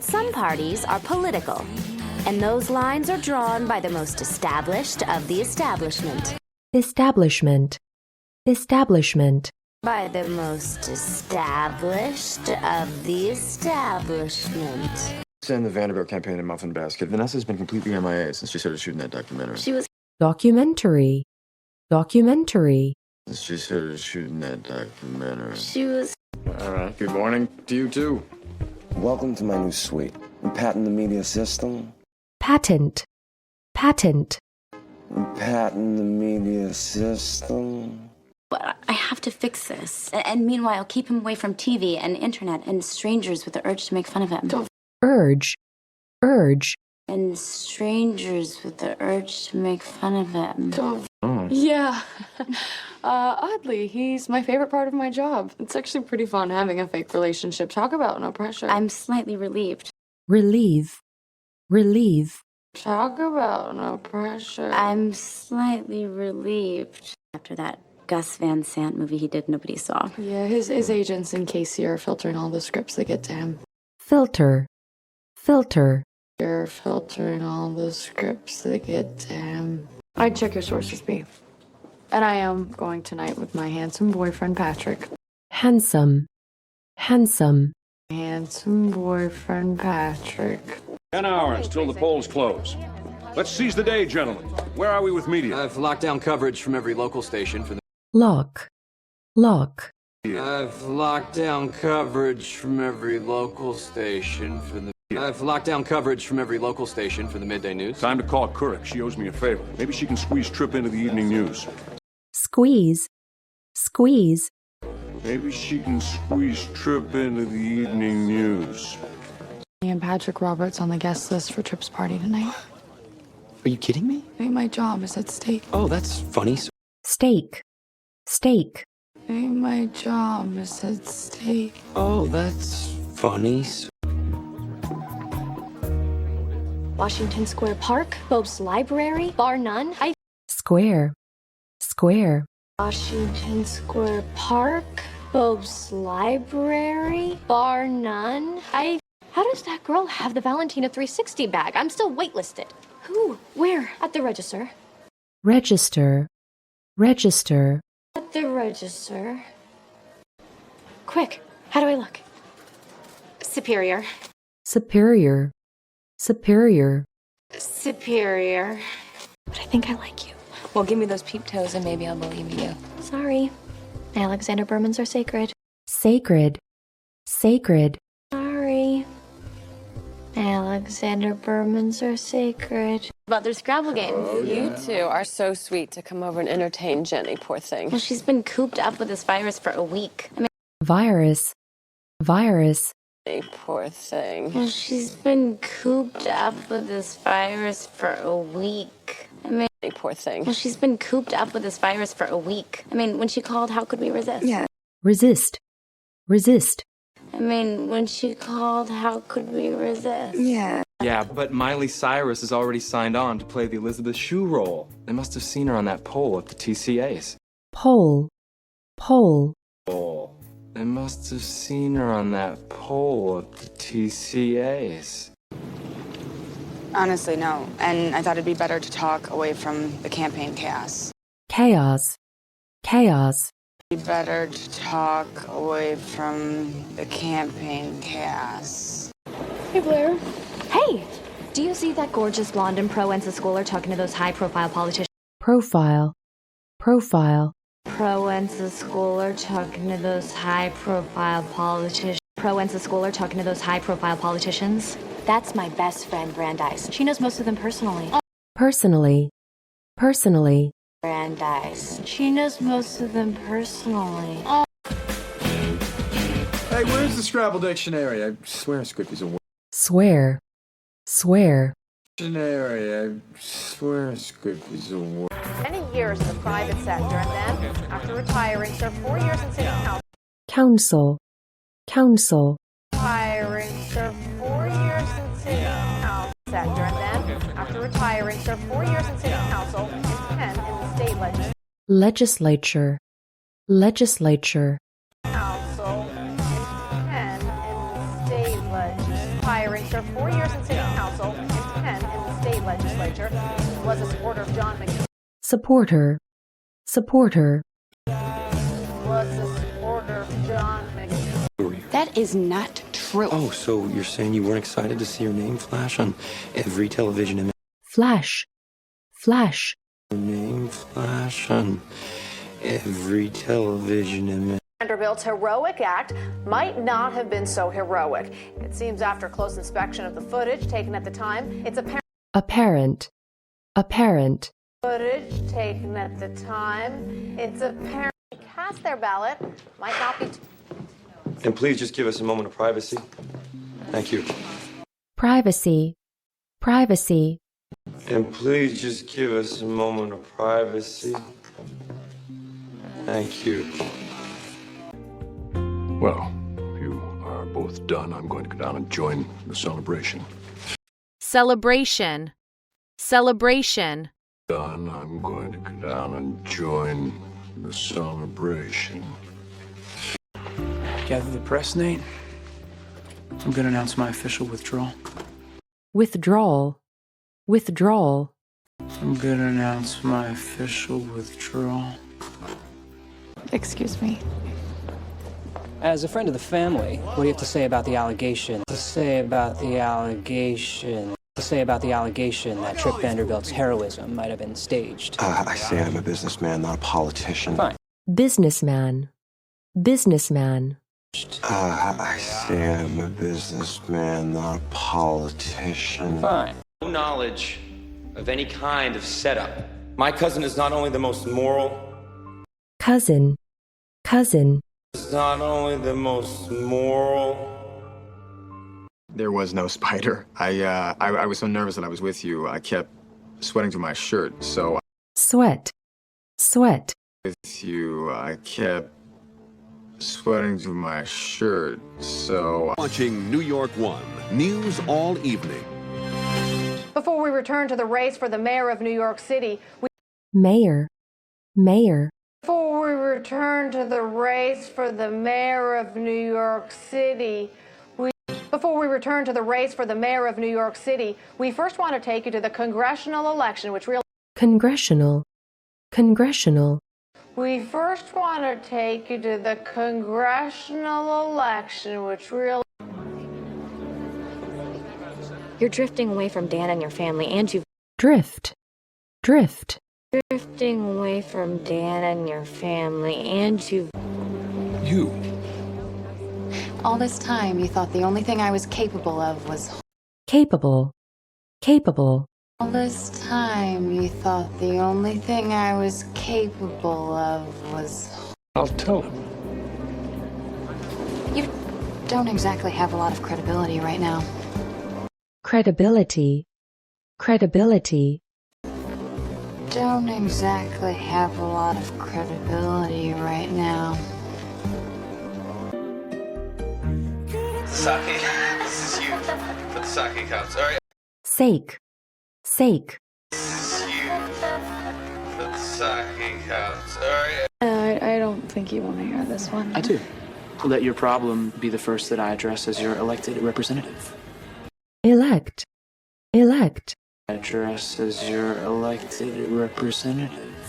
Some parties are political, and those lines are drawn by the most established of the establishment. Establishment. Establishment. By the most established of the establishment. Send the Vanderbilt campaign in muffin basket. Vanessa's been completely MIA since she started shooting that documentary. She was Documentary. Documentary. Since she started shooting that documentary. She was All right. Good morning to you too. Welcome to my new suite. We patent the media system. Patent. Patent. We patent the media system. But I have to fix this. And meanwhile, keep him away from TV and internet and strangers with the urge to make fun of him. Urge. Urge. And strangers with the urge to make fun of him. Yeah. Oddly, he's my favorite part of my job. It's actually pretty fun having a fake relationship. Talk about no pressure. I'm slightly relieved. Relieve. Relieve. Talk about no pressure. I'm slightly relieved. After that Gus Van Sant movie he did nobody saw. Yeah, his agents in Casey are filtering all the scripts that get to him. Filter. Filter. They're filtering all the scripts that get to him. I'd check your sources, B. And I am going tonight with my handsome boyfriend, Patrick. Handsome. Handsome. Handsome boyfriend, Patrick. 10 hours till the polls close. Let's seize the day, gentlemen. Where are we with media? I've locked down coverage from every local station for the... Lock. Lock. I've locked down coverage from every local station for the... I've locked down coverage from every local station for the midday news. Time to call Couric. She owes me a favor. Maybe she can squeeze Tripp into the evening news. Squeeze. Squeeze. Maybe she can squeeze Tripp into the evening news. Me and Patrick Roberts on the guest list for Tripp's party tonight. Are you kidding me? Hey, my job is at stake. Oh, that's funny. Steak. Steak. Hey, my job is at stake. Oh, that's funny. Washington Square Park, Bob's Library, bar none. Square. Square. Washington Square Park, Bob's Library, bar none. How does that girl have the Valentina 360 bag? I'm still waitlisted. Who? Where? At the register. Register. Register. At the register. Quick, how do I look? Superior. Superior. Superior. Superior. But I think I like you. Well, give me those peep toes and maybe I'll believe you. Sorry. Alexander Bermans are sacred. Sacred. Sacred. Sorry. Alexander Bermans are sacred. About their Scrabble games. You two are so sweet to come over and entertain Jenny, poor thing. Well, she's been cooped up with this virus for a week. Virus. Virus. Poor thing. Well, she's been cooped up with this virus for a week. Poor thing. Well, she's been cooped up with this virus for a week. When she called, how could we resist? Yeah. Resist. Resist. When she called, how could we resist? Yeah. Yeah, but Miley Cyrus is already signed on to play the Elizabeth Shue role. They must have seen her on that poll at the TCAs. Poll. Poll. Poll. They must have seen her on that poll at the TCAs. Honestly, no. And I thought it'd be better to talk away from the campaign chaos. Chaos. Chaos. It'd be better to talk away from the campaign chaos. Hey, Blair. Hey! Do you see that gorgeous blonde and pro-Ensa schooler talking to those high-profile politicians? Profile. Profile. Pro-Ensa schooler talking to those high-profile politicians. Pro-Ensa schooler talking to those high-profile politicians. That's my best friend, Brandeis. She knows most of them personally. Personally. Personally. Brandeis. She knows most of them personally. Hey, where's the Scrabble dictionary? I swear Squippy's a word. Swear. Swear. Dictionary. I swear Squippy's a word. Many years in the private sector, and then, after retiring, served 4 years in city council. Council. Council. Retiring, served 4 years in city council sector, and then, after retiring, served 4 years in city council and 10 in the state legislature. Legislature. Legislature. Council and 10 in the state legislature. Retiring, served served 4 years in city council and 10 in the state legislature. He was a supporter of John McCain. Supporter. Supporter. Was a supporter of John McCain. That is not true. Oh, so you're saying you weren't excited to see your name flash on every television image? Flash. Flash. Your name flash on every television image. Vanderbilt's heroic act might not have been so heroic. It seems after close inspection of the footage taken at the time, it's apparent. Apparent. Apparent. Footage taken at the time, it's apparent. Cast their ballot might not be. And please just give us a moment of privacy. Thank you. Privacy. Privacy. And please just give us a moment of privacy. Thank you. Well, you are both done. I'm going to go down and join the celebration. Celebration. Celebration. Done. I'm going to go down and join the celebration. Gather the press, Nate. I'm going to announce my official withdrawal. Withdrawal. Withdrawal. I'm going to announce my official withdrawal. Excuse me. As a friend of the family, what do you have to say about the allegation? To say about the allegation that Trip Vanderbilt's heroism might have been staged. I say I'm a businessman, not a politician. Fine. Businessman. Businessman. I say I'm a businessman, not a politician. Fine. No knowledge of any kind of setup. My cousin is not only the most moral. Cousin. Cousin. Is not only the most moral. There was no spider. I was so nervous that I was with you. I kept sweating through my shirt, so. Sweat. Sweat. With you, I kept sweating through my shirt, so. Watching New York One, news all evening. Before we return to the race for the mayor of New York City, Mayor. Mayor. Before we return to the race for the mayor of New York City, we first want to take you to the congressional election, which really. Congressional. Congressional. We first want to take you to the congressional election, which really. You're drifting away from Dan and your family, and you've. Drift. Drift. Drifting away from Dan and your family, and you've. You. All this time, you thought the only thing I was capable of was. Capable. Capable. All this time, you thought the only thing I was capable of was. I'll tell him. You don't exactly have a lot of credibility right now. Credibility. Credibility. Don't exactly have a lot of credibility right now. Sake. This is you. Put the sake cups. All right. Sake. Sake. This is you. Put the sake cups. All right. I don't think you want to hear this one. I do. Let your problem be the first that I address as your elected representative. Elect. Elect. Address as your elected representative.